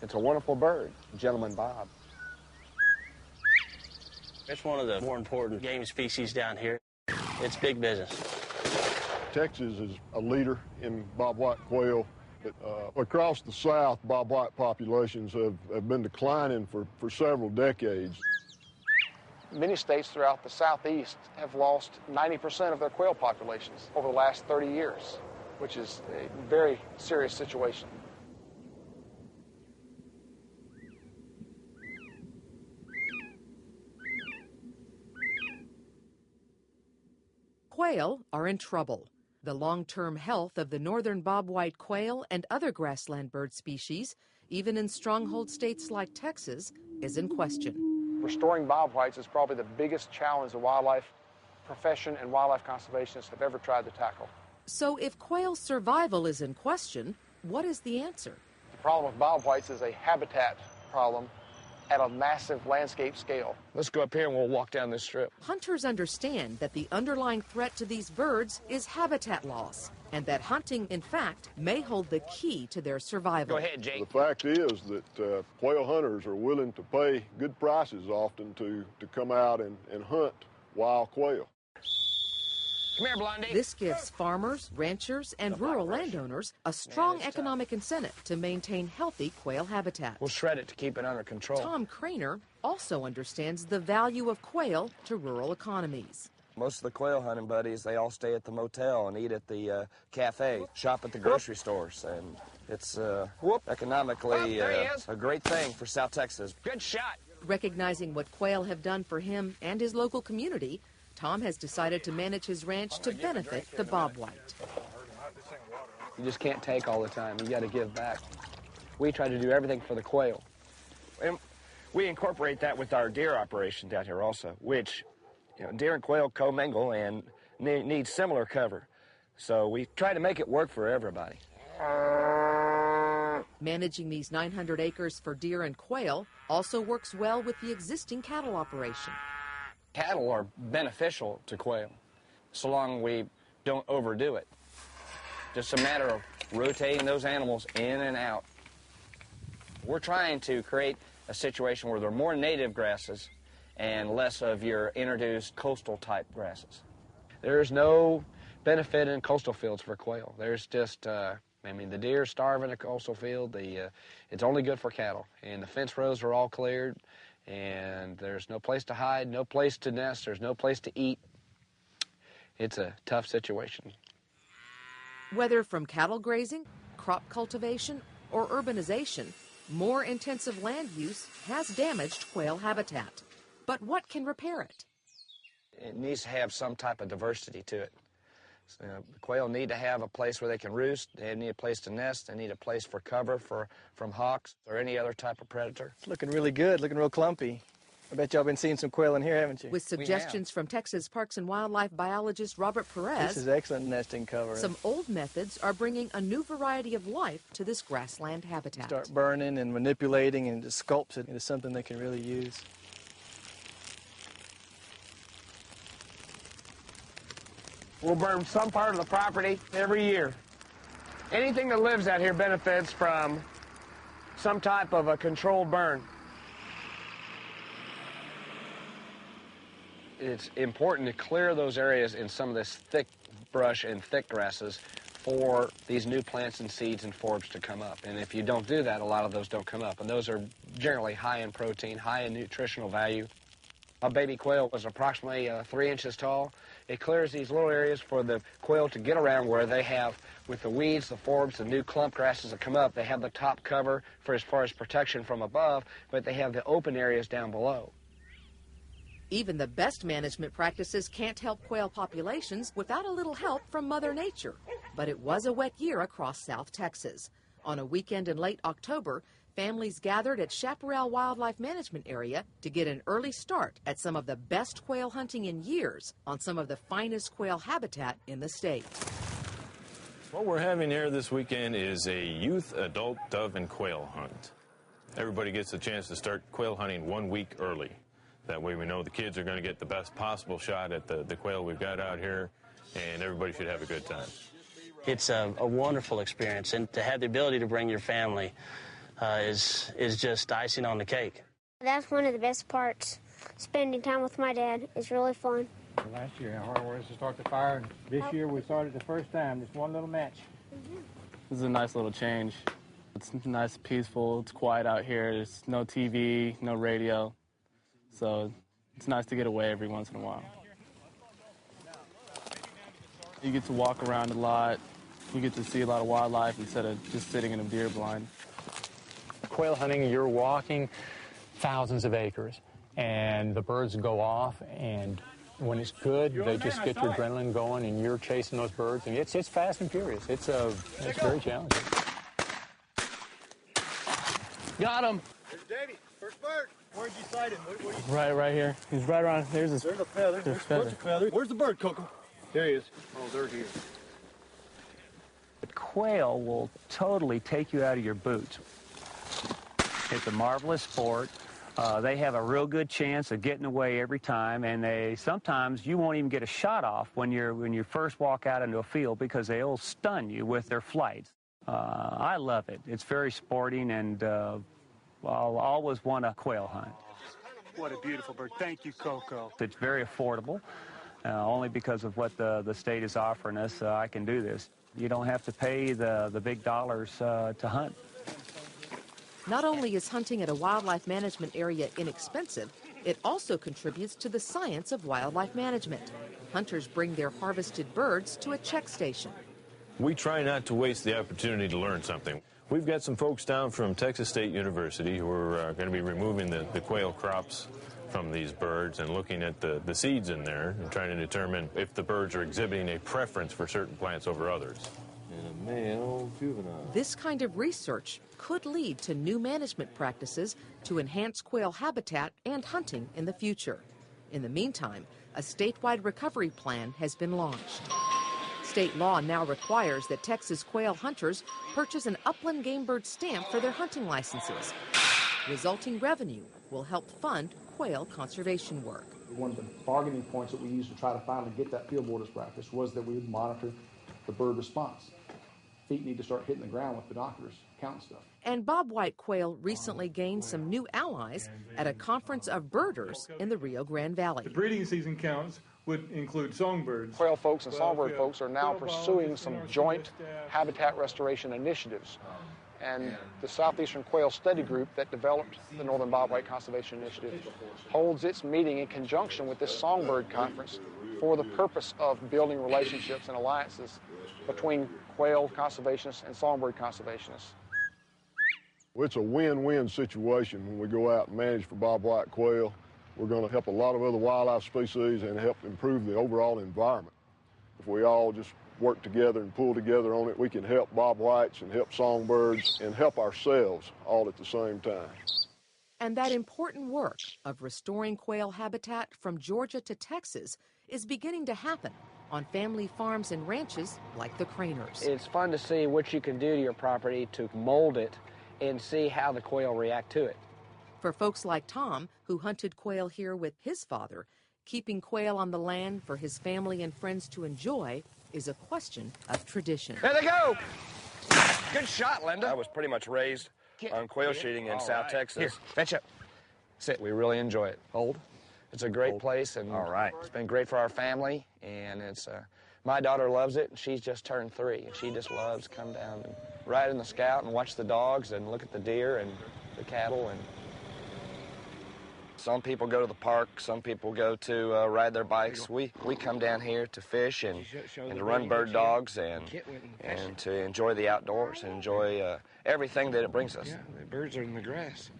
It's a wonderful bird, Gentleman Bob. It's one of the more important game species down here. It's big business. Texas is a leader in bobwhite quail. Across the South, bobwhite populations have been declining for several decades. Many states throughout the Southeast have lost 90% of their quail populations over the last 30 years, which is a very serious situation. Quail are in trouble. The long-term health of the northern bobwhite quail and other grassland bird species, even in stronghold states like Texas, is in question. Restoring bobwhites is probably the biggest challenge the wildlife profession and wildlife conservationists have ever tried to tackle. So if quail survival is in question, what is the answer? The problem with bobwhites is a habitat problem at a massive landscape scale. Let's go up here and we'll walk down this strip. Hunters understand that the underlying threat to these birds is habitat loss, and that hunting, in fact, may hold the key to their survival. Go ahead, Jake. The fact is that quail hunters are willing to pay good prices often to come out and hunt wild quail. Come here, Blondie. This gives farmers, ranchers, and rural landowners a strong economic incentive to maintain healthy quail habitat. We'll shred it to keep it under control. Tom Craner also understands the value of quail to rural economies. Most of the quail hunting buddies, they all stay at the motel and eat at the cafe, shop at the grocery stores, and it's economically a great thing for South Texas. Good shot. Recognizing what quail have done for him and his local community, Tom has decided to manage his ranch to benefit the bobwhite. You just can't take all the time. You got to give back. We try to do everything for the quail. And we incorporate that with our deer operation down here also, which deer and quail commingle and need similar cover. So we try to make it work for everybody. Managing these 900 acres for deer and quail also works well with the existing cattle operation. Cattle are beneficial to quail, so long we don't overdo it. Just a matter of rotating those animals in and out. We're trying to create a situation where there are more native grasses and less of your introduced coastal type grasses. There's no benefit in coastal fields for quail. There's just, the deer starve in a coastal field. It's only good for cattle, and the fence rows are all cleared. And there's no place to hide, no place to nest, there's no place to eat. It's a tough situation. Whether from cattle grazing, crop cultivation, or urbanization, more intensive land use has damaged quail habitat. But what can repair it? It needs to have some type of diversity to it. So, the quail need to have a place where they can roost, they need a place to nest, they need a place for cover from hawks or any other type of predator. It's looking really good, looking real clumpy. I bet y'all been seeing some quail in here, haven't you? With suggestions from Texas Parks and Wildlife biologist Robert Perez, this is excellent nesting cover. Some old methods are bringing a new variety of life to this grassland habitat. Start burning and manipulating and it just sculpts it into something they can really use. We'll burn some part of the property every year. Anything that lives out here benefits from some type of a controlled burn. It's important to clear those areas in some of this thick brush and thick grasses for these new plants and seeds and forbs to come up. And if you don't do that, a lot of those don't come up. And those are generally high in protein, high in nutritional value. A baby quail was approximately 3 inches tall. It clears these little areas for the quail to get around where they have, with the weeds, the forbs, the new clump grasses that come up, they have the top cover for as far as protection from above, but they have the open areas down below. Even the best management practices can't help quail populations without a little help from Mother Nature. But it was a wet year across South Texas. On a weekend in late October, families gathered at Chaparral Wildlife Management Area to get an early start at some of the best quail hunting in years on some of the finest quail habitat in the state. What we're having here this weekend is a youth, adult, dove, and quail hunt. Everybody gets a chance to start quail hunting 1 week early. That way we know the kids are going to get the best possible shot at the quail we've got out here, and everybody should have a good time. It's a wonderful experience, and to have the ability to bring your family is just icing on the cake. That's one of the best parts. Spending time with my dad is really fun. Last year, how hard it was to start the fire, and this year we started the first time, just one little match. This is a nice little change. It's nice, peaceful, it's quiet out here. There's no TV, no radio. So it's nice to get away every once in a while. You get to walk around a lot. You get to see a lot of wildlife instead of just sitting in a deer blind. Quail hunting, you're walking thousands of acres, and the birds go off, and when it's good, they just get your adrenaline going, and you're chasing those birds, and it's fast and furious. It's very challenging. Got him! There's Davey, first bird. Where'd you sight him? Right here. He's right around. There's a feather. There's a feather. Where's the bird, Coco? There he is. Oh, there he is. The quail will totally take you out of your boots. It's a marvelous sport. They have a real good chance of getting away every time, and sometimes you won't even get a shot off when you first walk out into a field because they'll stun you with their flights. I love it. It's very sporting, and I'll always want a quail hunt. What a beautiful bird. Thank you, Coco. It's very affordable, only because of what the state is offering us. I can do this. You don't have to pay the big dollars to hunt. Not only is hunting at a wildlife management area inexpensive, it also contributes to the science of wildlife management. Hunters bring their harvested birds to a check station. We try not to waste the opportunity to learn something. We've got some folks down from Texas State University who are going to be removing the quail crops from these birds and looking at the seeds in there and trying to determine if the birds are exhibiting a preference for certain plants over others. And a male juvenile. This kind of research could lead to new management practices to enhance quail habitat and hunting in the future. In the meantime, a statewide recovery plan has been launched. State law now requires that Texas quail hunters purchase an upland game bird stamp for their hunting licenses. Resulting revenue will help fund quail conservation work. One of the bargaining points that we used to try to finally get that field borders practice was that we would monitor the bird response. Feet need to start hitting the ground with binoculars, counting stuff. And Bobwhite Quail recently gained some new allies at a conference of birders in the Rio Grande Valley. The breeding season counts would include songbirds. Quail folks and songbird folks are now pursuing some joint habitat restoration initiatives. And the Southeastern Quail Study Group that developed the Northern Bobwhite Conservation Initiative holds its meeting in conjunction with this songbird conference for the purpose of building relationships and alliances between quail conservationists and songbird conservationists. Well, it's a win-win situation when we go out and manage for bobwhite quail. We're going to help a lot of other wildlife species and help improve the overall environment. If we all just work together and pull together on it, we can help bobwhites and help songbirds and help ourselves all at the same time. And that important work of restoring quail habitat from Georgia to Texas is beginning to happen on family farms and ranches like the Craners. It's fun to see what you can do to your property to mold it and see how the quail react to it. For folks like Tom, who hunted quail here with his father, keeping quail on the land for his family and friends to enjoy is a question of tradition. There they go! Good shot, Linda. I was pretty much raised on quail shooting in South Texas. Here, fetch up. Sit. We really enjoy it. Hold. It's a great place, and it's been great for our family, and it's my daughter loves it, and she's just turned 3, and she just loves to come down and ride in the Scout and watch the dogs and look at the deer and the cattle. And some people go to the park, some people go to ride their bikes. We come down here to fish and to run bird dogs and to enjoy the outdoors and enjoy everything that it brings us. Yeah, the birds are in the grass.